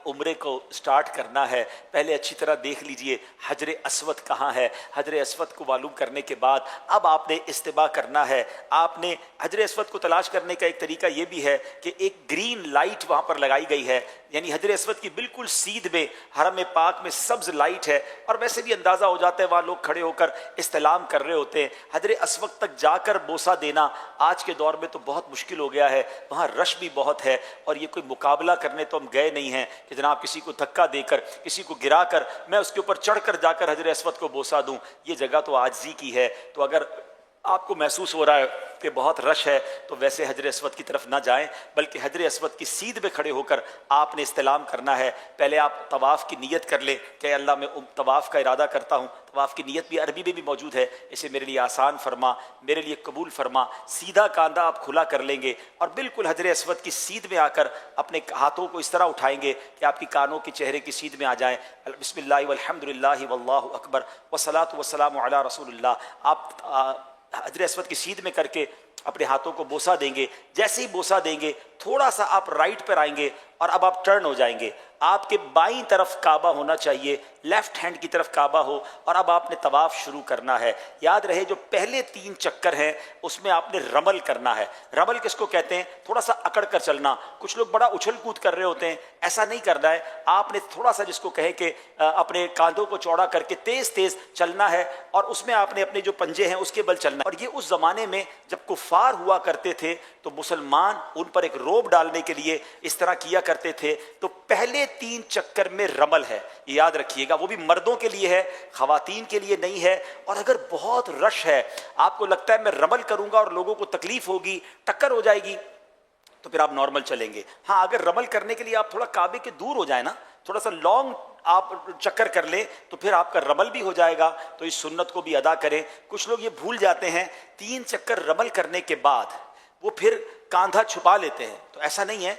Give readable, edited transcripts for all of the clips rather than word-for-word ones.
عمرے کو سٹارٹ کرنا ہے، پہلے اچھی طرح دیکھ لیجئے حجر اسود کہاں ہے۔ حجر اسود کو معلوم کرنے کے بعد اب آپ نے استباء کرنا ہے۔ آپ نے حجر اسود کو تلاش کرنے کا ایک طریقہ یہ بھی ہے کہ ایک گرین لائٹ وہاں پر لگائی گئی ہے، یعنی حجر اسود کی بالکل سیدھ میں حرم پاک میں سبز لائٹ ہے، اور ویسے بھی اندازہ ہو جاتا ہے وہاں لوگ کھڑے ہو کر استلام کر رہے ہوتے ہیں۔ حجر اسود تک جا کر بوسہ دینا آج کے دور میں تو بہت مشکل ہو گیا ہے، وہاں رش بھی بہت ہے، اور یہ کوئی مقابلہ کرنے تو ہم گئے نہیں ہیں کہ جناب کسی کو دھکا دے کر کسی کو گرا کر میں اس کے اوپر چڑھ کر جا کر حجر اسود کو بوسہ دوں۔ یہ جگہ تو عاجزی کی ہے، تو اگر آپ کو محسوس ہو رہا ہے کہ بہت رش ہے تو ویسے حجر اسود کی طرف نہ جائیں، بلکہ حجر اسود کی سیدھ میں کھڑے ہو کر آپ نے استلام کرنا ہے۔ پہلے آپ طواف کی نیت کر لیں کہ اللہ میں طواف کا ارادہ کرتا ہوں، طواف کی نیت بھی عربی میں بھی موجود ہے، اسے میرے لیے آسان فرما، میرے لیے قبول فرما۔ سیدھا کاندھا آپ کھلا کر لیں گے اور بالکل حجر اسود کی سیدھ میں آ کر اپنے ہاتھوں کو اس طرح اٹھائیں گے کہ آپ کی کانوں کی چہرے کی سیدھ میں آ جائیں۔ بسم اللہ والحمد للہ واللہ اکبر والصلاۃ والسلام علی رسول اللہ۔ آپ حجر اسود کی سیدھ میں کر کے اپنے ہاتھوں کو بوسہ دیں گے۔ جیسے ہی بوسہ دیں گے تھوڑا سا آپ رائٹ پر آئیں گے اور اب آپ ٹرن ہو جائیں گے۔ آپ کے بائیں طرف کعبہ ہونا چاہیے، لیفٹ ہینڈ کی طرف کعبہ ہو، اور اب آپ نے طواف شروع کرنا ہے۔ یاد رہے جو پہلے 3 چکر ہیں اس میں آپ نے رمل کرنا ہے۔ رمل کس کو کہتے ہیں؟ تھوڑا سا اکڑ کر چلنا۔ کچھ لوگ بڑا اچھل کود کر رہے ہوتے ہیں، ایسا نہیں کرنا ہے۔ آپ نے تھوڑا سا جس کو کہیں کہ اپنے کاندھوں کو چوڑا کر کے تیز تیز چلنا ہے، اور اس میں آپ نے اپنے جو پنجے ہیں اس کے بل چلنا ہے۔ اور یہ اس زمانے میں جب کفار ہوا کرتے تھے تو مسلمان ان پر ایک روب ڈالنے کے لیے اس طرح کیا کرتے تھے۔ تو پہلے 3 چکر میں رمل ہے، یہ یاد رکھیے گا، وہ بھی مردوں کے لیے ہے، خواتین کے لیے نہیں ہے۔ اور اگر بہت رش ہے، آپ کو لگتا ہے میں رمل کروں گا اور لوگوں کو تکلیف ہوگی، ٹکر ہو جائے گی، تو پھر آپ نارمل چلیں گے۔ ہاں اگر رمل کرنے کے لیے آپ تھوڑا کعبے کے دور ہو جائیں نا، تھوڑا سا لانگ آپ چکر کر لیں، تو پھر آپ کا رمل بھی ہو جائے گا۔ تو اس سنت کو بھی ادا کریں۔ کچھ لوگ یہ بھول جاتے ہیں، 3 چکر رمل کرنے کے بعد وہ پھر کاندھا چھپا لیتے ہیں، تو ایسا نہیں ہے۔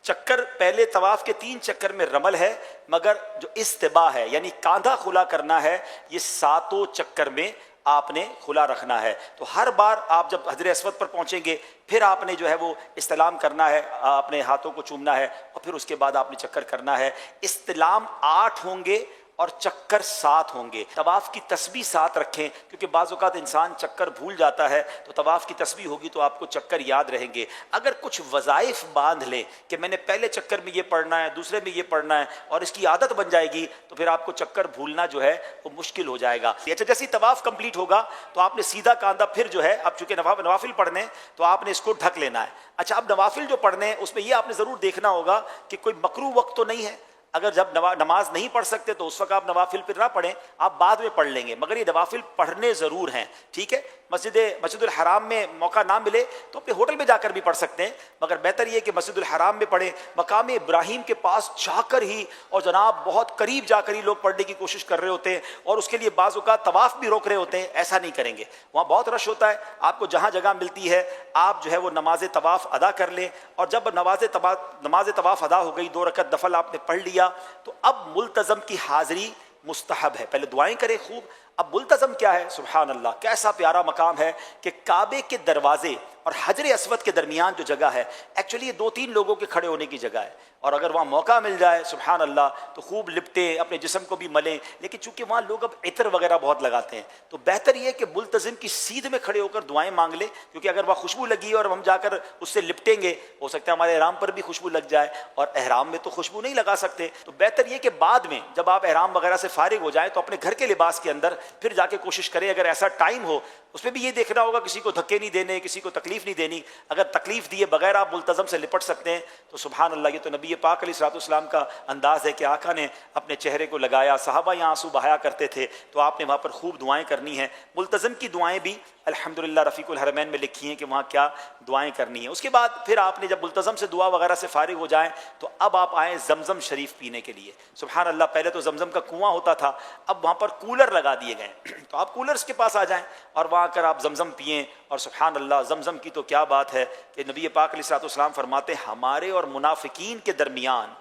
چکر پہلے طواف کے 3 چکر میں رمل ہے، مگر جو استباء ہے یعنی کاندھا کھلا کرنا ہے، یہ 7 چکر میں آپ نے کھلا رکھنا ہے۔ تو ہر بار آپ جب حجر اسود پر پہنچیں گے پھر آپ نے جو ہے وہ استلام کرنا ہے، اپنے ہاتھوں کو چومنا ہے، اور پھر اس کے بعد آپ نے چکر کرنا ہے۔ استلام 8 ہوں گے اور چکر 7 ہوں گے۔ طواف کی تسبیح 7 رکھیں، کیونکہ بعض اوقات انسان چکر بھول جاتا ہے، تو طواف کی تسبیح ہوگی تو آپ کو چکر یاد رہیں گے۔ اگر کچھ وظائف باندھ لیں کہ میں نے پہلے چکر میں یہ پڑھنا ہے، دوسرے میں یہ پڑھنا ہے، اور اس کی عادت بن جائے گی، تو پھر آپ کو چکر بھولنا جو ہے وہ مشکل ہو جائے گا۔ اچھا جیسے ہی طواف کمپلیٹ ہوگا تو آپ نے سیدھا کاندھا پھر جو ہے، اب چونکہ نوافل پڑھنے ہیں تو آپ نے اس کو ڈھک لینا ہے۔ اچھا اب نوافل جو پڑھنے ہیں اس میں یہ آپ نے ضرور دیکھنا ہوگا کہ کوئی مکروہ وقت تو نہیں ہے۔ اگر جب نماز نہیں پڑھ سکتے تو اس وقت آپ نوافل پھر نہ پڑھیں، آپ بعد میں پڑھ لیں گے، مگر یہ نوافل پڑھنے ضرور ہیں، ٹھیک ہے۔ مسجد الحرام میں موقع نہ ملے تو اپنے ہوٹل میں جا کر بھی پڑھ سکتے ہیں، مگر بہتر یہ کہ مسجد الحرام میں پڑھیں، مقام ابراہیم کے پاس جا کر ہی، اور جناب بہت قریب جا کر ہی لوگ پڑھنے کی کوشش کر رہے ہوتے ہیں، اور اس کے لیے بعض اوقات طواف بھی روک رہے ہوتے ہیں۔ ایسا نہیں کریں گے، وہاں بہت رش ہوتا ہے۔ آپ کو جہاں جگہ ملتی ہے آپ جو ہے وہ نماز طواف ادا کر لیں، اور جب نماز طواف ادا ہو گئی، 2 رکعت نفل آپ نے پڑھ لیا، تو اب ملتزم کی حاضری مستحب ہے۔ پہلے دعائیں کریں خوب۔ اب ملتزم کیا ہے؟ سبحان اللہ، کیسا پیارا مقام ہے کہ کعبے کے دروازے اور حجر اسود کے درمیان جو جگہ ہے، ایکچولی یہ 2-3 لوگوں کے کھڑے ہونے کی جگہ ہے، اور اگر وہاں موقع مل جائے سبحان اللہ تو خوب لپٹیں، اپنے جسم کو بھی ملیں۔ لیکن چونکہ وہاں لوگ اب عطر وغیرہ بہت لگاتے ہیں، تو بہتر یہ کہ ملتزم کی سیدھ میں کھڑے ہو کر دعائیں مانگ لیں، کیونکہ اگر وہاں خوشبو لگی اور ہم جا کر اس سے لپٹیں گے، ہو سکتا ہے ہمارے احرام پر بھی خوشبو لگ جائے، اور احرام میں تو خوشبو نہیں لگا سکتے۔ تو بہتر یہ کہ بعد میں جب آپ احرام وغیرہ سے فارغ ہو جائیں تو اپنے گھر کے لباس کے اندر پھر جا کے کوشش کریں، اگر ایسا ٹائم ہو اس میں بھی یہ دیکھنا ہوگا کسی کو دھکے نہیں دینے، کسی کو تکلیف نہیں دینی۔ اگر تکلیف دیے بغیر آپ ملتزم سے لپٹ سکتے ہیں تو سبحان اللہ، یہ تو نبی پاک علیہ الصلوۃ والسلام کا انداز ہے کہ آقا نے اپنے چہرے کو لگایا، صحابہ یہاں آنسو بہایا کرتے تھے، تو آپ نے وہاں پر خوب دعائیں کرنی ہیں۔ ملتزم کی دعائیں بھی الحمدللہ رفیق الحرمین میں لکھی ہیں کہ وہاں کیا دعائیں کرنی ہیں۔ اس کے بعد پھر آپ نے جب ملتزم سے دعا وغیرہ سے فارغ ہو جائیں تو اب آپ آئیں زمزم شریف پینے کے لیے۔ سبحان اللہ، پہلے تو زمزم کا کنواں ہوتا تھا، اب وہاں پر کولر لگا دیے گئے، تو آپ کولرز کے پاس آ جائیں اور وہاں کر آپ زمزم پئیں۔ اور سبحان اللہ، زمزم کی تو کیا بات ہے کہ نبی پاک علیہ الصلوۃ والسلام فرماتے ہیں ہمارے اور منافقین کے درمیان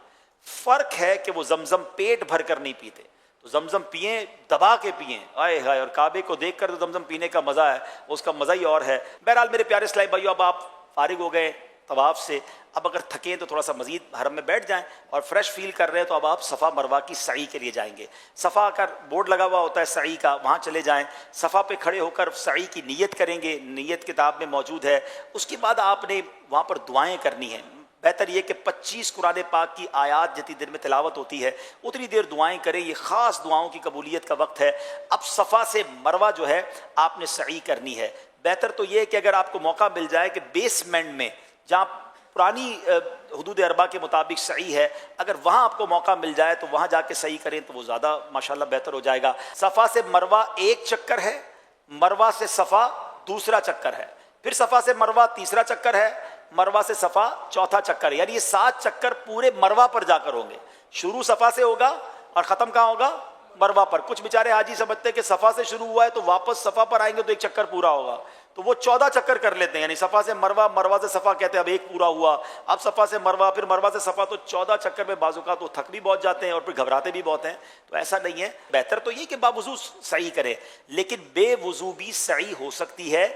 فرق ہے کہ وہ زمزم پیٹ بھر کر نہیں پیتے، تو زمزم پئیں، دبا کے پئیں، آئے ہائے، اور کعبے کو دیکھ کر تو زمزم پینے کا مزہ ہے، اس کا مزہ ہی اور ہے۔ بہرحال میرے پیارے اسلامی بھائیو، اب آپ فارغ ہو گئے، طواف سے اب اگر تھکیں تو تھوڑا سا مزید حرم میں بیٹھ جائیں، اور فریش فیل کر رہے ہیں تو اب آپ صفا مروہ کی سعی کے لیے جائیں گے۔ صفا کا بورڈ لگا ہوا ہوتا ہے سعی کا، وہاں چلے جائیں، صفا پہ کھڑے ہو کر سعی کی نیت کریں گے، نیت کتاب میں موجود ہے۔ اس کے بعد آپ نے وہاں پر دعائیں کرنی ہیں۔ بہتر یہ کہ 25 قرآن پاک کی آیات جتنی دیر میں تلاوت ہوتی ہے اتنی دیر دعائیں کریں، یہ خاص دعاؤں کی قبولیت کا وقت ہے۔ اب صفا سے مروہ جو ہے آپ نے سعی کرنی ہے۔ بہتر تو یہ کہ اگر آپ کو موقع مل جائے کہ بیسمنٹ میں جہاں پرانی حدود اربع کے مطابق سعی ہے، اگر وہاں آپ کو موقع مل جائے تو وہاں جا کے سعی کریں تو وہ زیادہ ماشاءاللہ بہتر ہو جائے گا۔ صفا سے مروہ ایک چکر ہے، مروہ سے صفا دوسرا چکر ہے، پھر صفا سے مروہ تیسرا چکر ہے، مروہ سے صفا چوتھا چکر ہے، یعنی یہ 7 چکر پورے مروہ پر جا کر ہوں گے۔ شروع صفا سے ہوگا اور ختم کہاں ہوگا؟ مروہ پر۔ کچھ بیچارے حاجی سمجھتے ہیں کہ صفا سے شروع ہوا ہے تو واپس صفا پر آئیں گے تو ایک چکر پورا ہوگا، تو وہ 14 چکر کر لیتے ہیں، یعنی صفا سے مروہ، مروہ سے صفا کہتے ہیں اب ایک پورا ہوا، اب صفا سے مروہ، پھر مروہ سے صفا، تو 14 چکر میں بعض اوقات وہ تھک بھی بہت جاتے ہیں اور پھر گھبراتے بھی بہت ہیں۔ تو ایسا نہیں ہے، بہتر تو یہ کہ باوضو سعی کرے، لیکن بے وضو بھی سعی ہو سکتی ہے،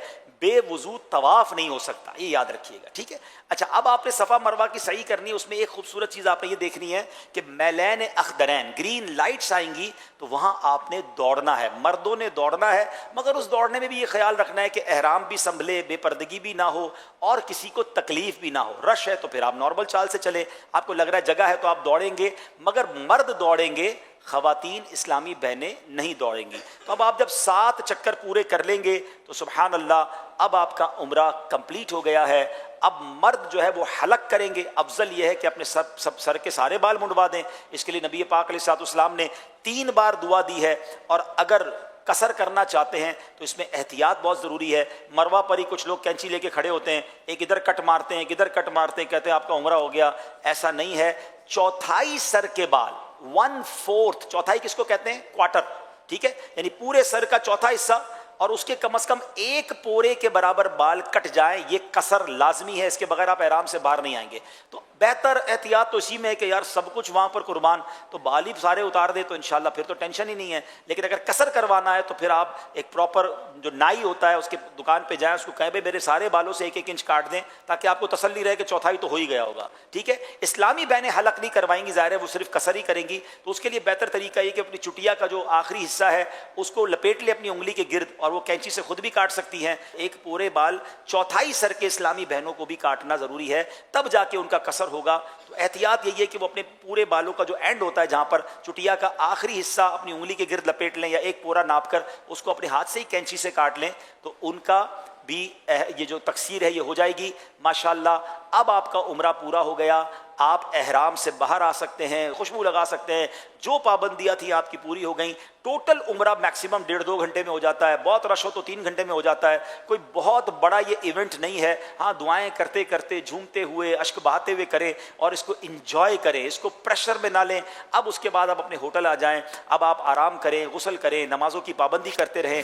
بے وضو طواف نہیں ہو سکتا، یہ یاد رکھیے گا، ٹھیک ہے۔ اچھا، اب آپ نے صفا مروہ کی سعی کرنی ہے، اس میں ایک خوبصورت چیز آپ نے یہ دیکھنی ہے کہ میلین اخضرین، گرین لائٹس آئیں گی تو وہاں آپ نے دوڑنا ہے، مردوں نے دوڑنا ہے، مگر اس دوڑنے میں بھی یہ خیال رکھنا ہے کہ احرام بھی سنبھلے، بے پردگی بھی نہ ہو اور کسی کو تکلیف بھی نہ ہو۔ رش ہے تو پھر آپ نارمل چال سے چلیں، آپ کو لگ رہا ہے جگہ ہے تو آپ دوڑیں گے، مگر مرد دوڑیں گے، خواتین اسلامی بہنیں نہیں دوڑیں گی۔ تو اب آپ جب 7 چکر پورے کر لیں گے تو سبحان اللہ، اب آپ کا عمرہ کمپلیٹ ہو گیا ہے۔ اب مرد جو ہے وہ حلق کریں گے، افضل یہ ہے کہ اپنے سر کے سارے بال منڈوا دیں، اس کے لیے نبی پاک علیہ الصلوۃ والسلام نے 3 بار دعا دی ہے، اور اگر قصر کرنا چاہتے ہیں تو اس میں احتیاط بہت ضروری ہے۔ مروہ پر ہی کچھ لوگ کینچی لے کے کھڑے ہوتے ہیں، ایک ادھر کٹ مارتے ہیں، ایک ادھر کٹ مارتے ہیں، کہتے ہیں آپ کا عمرہ ہو گیا، ایسا نہیں ہے۔ چوتھائی سر کے بال، 1/4، چوتھائی کس کو کہتے ہیں؟ کوارٹر، ٹھیک ہے، یعنی پورے سر کا چوتھا حصہ اور اس کے کم از کم 1 پورے کے برابر بال کٹ جائیں، یہ قصر لازمی ہے، اس کے بغیر آپ احرام سے باہر نہیں آئیں گے۔ تو بہتر احتیاط تو اسی میں ہے کہ یار سب کچھ وہاں پر قربان، تو بال ہی سارے اتار دے تو انشاءاللہ پھر تو ٹینشن ہی نہیں ہے۔ لیکن اگر قصر کروانا ہے تو پھر آپ ایک پراپر جو نائی ہوتا ہے اس کے دکان پہ جائیں، اس کو کہیں بھائی میرے سارے بالوں سے 1 انچ کاٹ دیں، تاکہ آپ کو تسلی رہے کہ چوتھائی تو ہو ہی گیا ہوگا، ٹھیک ہے۔ اسلامی بہنیں حلق نہیں کروائیں گی، ظاہر ہے وہ صرف قصر ہی کریں گی، تو اس کے لیے بہتر طریقہ یہ کہ اپنی چٹیا کا جو آخری حصہ ہے اس کو لپیٹ لے اپنی انگلی کے گرد، اور وہ کینچی سے خود بھی کاٹ سکتی ہیں۔ ایک پورے بال چوتھائی سر کے اسلامی بہنوں کو بھی کاٹنا ضروری ہے، تب جا کے ان کا قصر ہوگا۔ تو احتیاط یہی ہے کہ وہ اپنے پورے بالوں کا جو اینڈ ہوتا ہے، جہاں پر چٹیا کا آخری حصہ، اپنی انگلی کے گرد لپیٹ لیں یا ایک پورا ناپ کر اس کو اپنے ہاتھ سے ہی کینچی سے کاٹ لیں، تو ان کا بھی یہ جو تقصیر ہے یہ ہو جائے گی ماشاءاللہ۔ اب آپ کا عمرہ پورا ہو گیا، آپ احرام سے باہر آ سکتے ہیں، خوشبو لگا سکتے ہیں، جو پابندیاں تھیں آپ کی پوری ہو گئیں۔ ٹوٹل عمرہ میکسیمم 1.5-2 گھنٹے میں ہو جاتا ہے، بہت رش ہو تو 3 گھنٹے میں ہو جاتا ہے، کوئی بہت بڑا یہ ایونٹ نہیں ہے۔ ہاں، دعائیں کرتے کرتے، جھومتے ہوئے، اشک بہاتے ہوئے کریں اور اس کو انجوائے کریں، اس کو پریشر میں نہ لیں۔ اب اس کے بعد آپ اپنے ہوٹل آ جائیں، اب آپ آرام کریں، غسل کریں، نمازوں کی پابندی کرتے رہیں۔